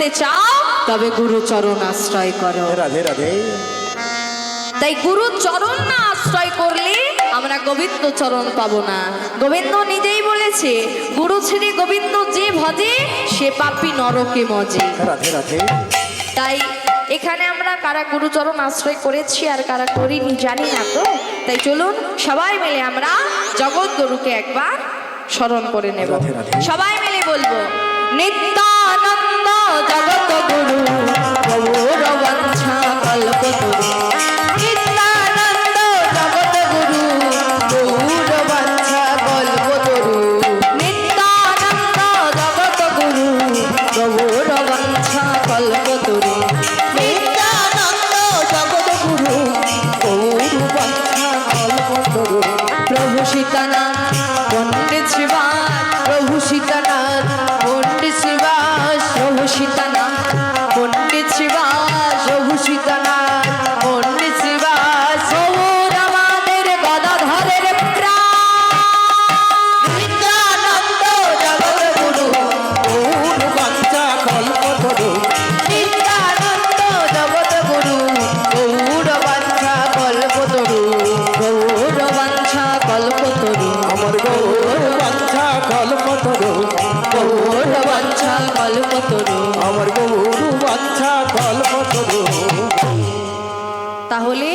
করতে চাও তবে গুরু চরণ আশ্রয় করো। রাধে রাধে। তাই গুরু চরণ না আশ্রয় করলে আমরা গোবিন্দ চরণ পাবো না। গোবিন্দ নিজেই বলেছে, গুরু ছেড়ে গোবিন্দ যে ভজে সে পাপী নরকে মজে। রাধে রাধে। তাই এখানে আমরা কারা গুরুচরণ আশ্রয় করেছি আর কারা করিনি জানি না, তো তাই চলুন সবাই মিলে আমরা জগৎ গুরুকে একবার স্মরণ করে নেব। সবাই মিলে বলবো, নিত্যানন্দ জগৎ গুরু গৌর বাঞ্ছা কল্পতরু। নিত্যানন্দ জগৎ গুরু গৌর বাঞ্ছা কল্পতরু। নিত্যানন্দ জগৎ গুরু গৌর বাঞ্ছা কল্পতরু। প্রভু সীতানাথ পণ্ডিত শ্রীবাস, প্রভু সীতানাথ পণ্ডিত শ্রীবাস, প্রভু সীতানাথ পণ্ডিত শ্রীবাস, প্রভু সীতানাথ পণ্ডিত শ্রীবাস। গৌর আমাদের গদাধরের প্রাণ। নিত্যানন্দ জগৎ গুরু গৌর বাঞ্ছা কল্পতরু। নিত্যানন্দ জগৎ গুরু গৌর বাঞ্ছা কল্পতরু। গৌর বাঞ্ছা কল্পতরু। আমার গৌর বাঞ্ছা কল্পতরু। গৌর বাঞ্ছা কল্পতরু। আমার গৌর বাঞ্ছা কল্পতরু। তাহলে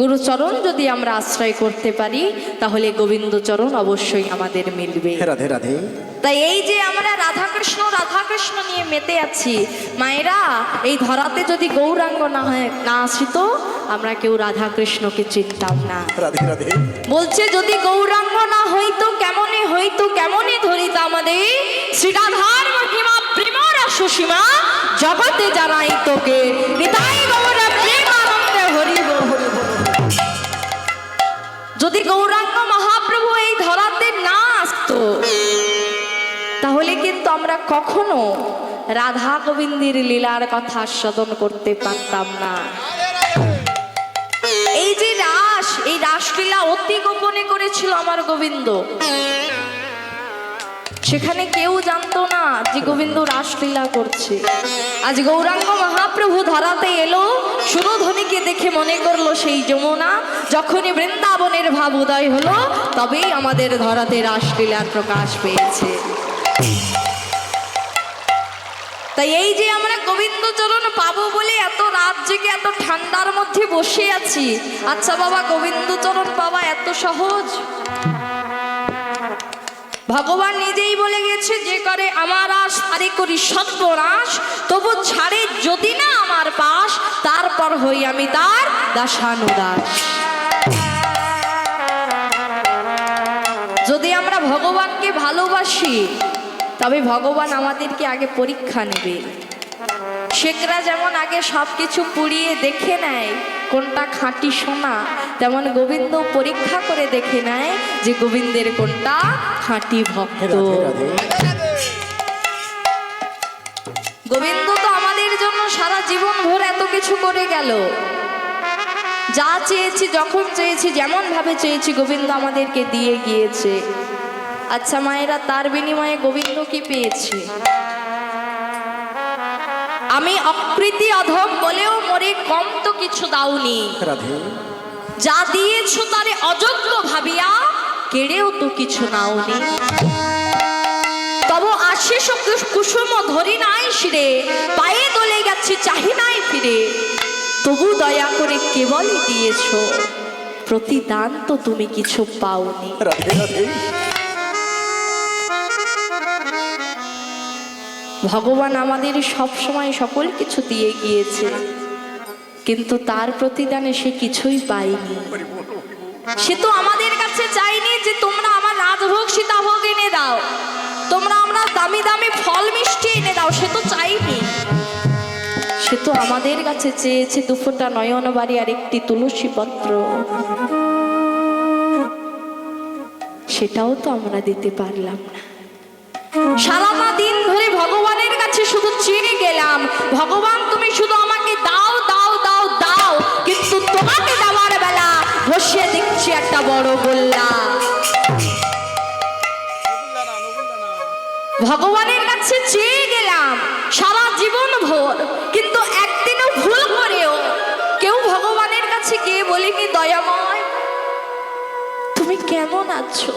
গুরুচরণ যদি আমরা আশ্রয় করতে পারি তাহলে গোবিন্দচরণ অবশ্যই আমাদের মিলবে। রাধে রাধে। তাই এই যে আমরা রাধাকৃষ্ণ রাধাকৃষ্ণ নিয়ে মেতে আছি, মায়েরা এই ধরাতে যদি গৌরাঙ্গ না আসিত আমরা কেউ রাধাকৃষ্ণকে চিনতাম না। রাধে রাধে। বলছে যদি গৌরাঙ্গ না হইতো কেমনে হইতো, কেমনে ধরিত আমাদের শ্রীরাধার মহিমা প্রেম রস সীমা জগতে জানাই তোকে নিতাই গৌর প্রেম আনন্দে হরিব হরিব। যদি গৌরাঙ্গ মহাপ্রভু এই ধরাতে না আসতো তাহলে কিন্তু আমরা কখনো রাধা গোবিন্দের লীলার কথা আস্বাদন করতে পারতাম না। এই যে রাস, এই রাসলীলা অতি গোপনে করেছিল আমার গোবিন্দ। সেখানে কেউ জানতো না যে গোবিন্দ রাসলীলা করছে। আজ গৌরাঙ্গ মহাপ্রভু ধরাতে এলো, সুরধ্বনিকে দেখে মনে করলো সেই যমুনা। যখনই বৃন্দাবনের ভাব উদয় হলো তবেই আমাদের ধরাতে রাসলীলার প্রকাশ পেয়েছে। তাই এই যে আমরা গোবিন্দচরণ পাবো বলে এত রাত জেগে এত ঠান্ডার মধ্যে বসে আছি। আচ্ছা বাবা, গোবিন্দচরণ পাওয়া এত সহজ? ভগবান নিজেই বলে গেছে, যে করে আমার আশ তারে করি সর্বনাশ, তবু ছাড়ে যদি না আমার পাশ, তারপর হই আমি তার দাসানুদাস। যদি আমরা ভগবানকে ভালোবাসি তবে ভগবান আমাদেরকে আগে পরীক্ষা নেবে। শেখরা যেমন আগে সবকিছু পুড়িয়ে দেখে নেয় কোনটা খাঁটি সোনা, তেমন গোবিন্দ পরীক্ষা করে দেখে নেয় যে গোবিন্দের কোনটা খাঁটি ভক্ত। গোবিন্দ তো আমাদের জন্য সারা জীবন ভর এত কিছু করে গেল। যা চেয়েছি, যখন চেয়েছি, যেমন ভাবে চেয়েছি গোবিন্দ আমাদেরকে দিয়ে গিয়েছে। আচ্ছা মায়েরা, তার বিনিময়ে গোবিন্দ কি পেয়েছে? আমি অকৃতি অধম বলেও মরে কম তো কিছু দাওনি। যা দিয়েছো তারে অযোগ্য ভাবিয়া কেড়েও তো কিছু নাওনি। তব আশিস কুসুম ধরি নাই শিরে, পায়ে দলে গেছি চাহি নাই ফিরে। তবু দয়া করে কেবলই দিয়েছো, প্রতিদান তো তুমি কিছু পাওনি। ভগবান আমাদের সব সময় সকল কিছু দিয়ে গিয়েছে, কিন্তু তার প্রতিদানে সে কিছুই পায়নি। সে তো আমাদের কাছে চাইনি যে তোমরা আমার রাজভোগ সীতাভোগ এনে দাও, তোমরা আমরা দামি দামি ফল মিষ্টি এনে দাও, সে তো চাইনি। সে তো আমাদের কাছে চেয়েছে দুফোঁটা নয়ন বাড়ি আর একটি তুলসী পত্র। সেটাও তো আমরা দিতে পারলাম না। সারাটা দিন ধরে ভগবানের কাছে শুধু চেয়ে গেলাম, ভগবান তুমি শুধু আমাকে দাও দাও দাও দাও, কিন্তু তোমাকে দেওয়ার বেলা বসিয়ে দেখছি একটা বড় গোল্লা। ভগবানের কাছে চেয়ে গেলাম সারা জীবন ভোর, কিন্তু একদিনও ভুল করেও কেউ ভগবানের কাছে গিয়ে বলিনি, দয়াময় তুমি কেমন আছো,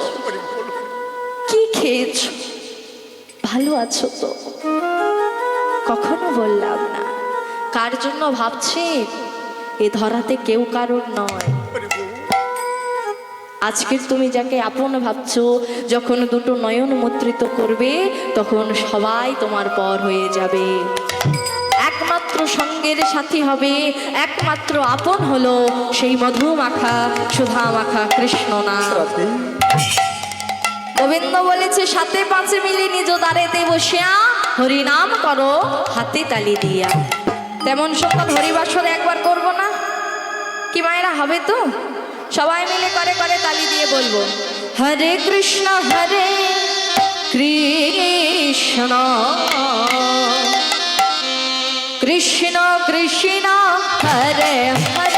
কি খেয়েছো, ভালো আছো তো? কখনো বললাম না। কার জন্য ভাবছি? এ ধরাতে কেউ কারোর নয়। আজকের তুমি যাকে আপন ভাবছো, যখন দুটো নয়ন মুদ্রিত করবে তখন সবাই তোমার পর হয়ে যাবে। একমাত্র সঙ্গের সাথী হবে, একমাত্র আপন হলো সেই মধু মাখা সুধা মাখা কৃষ্ণ নাম। রাধে গোবিন্দ বলেছে, সাথে পাঁচে মিলে নিজ দ্বারেতে বসিয়া হরি নাম করো হাতে তালি দিয়া। তেমন সকাল হরিবাসরে একবার করব না কি মায়েরা? হবে তো? সবাই মিলে করে করে তালি দিয়ে বলবো, হরে কৃষ্ণ কৃষ্ণ কৃষ্ণ কৃষ্ণ হরে হরে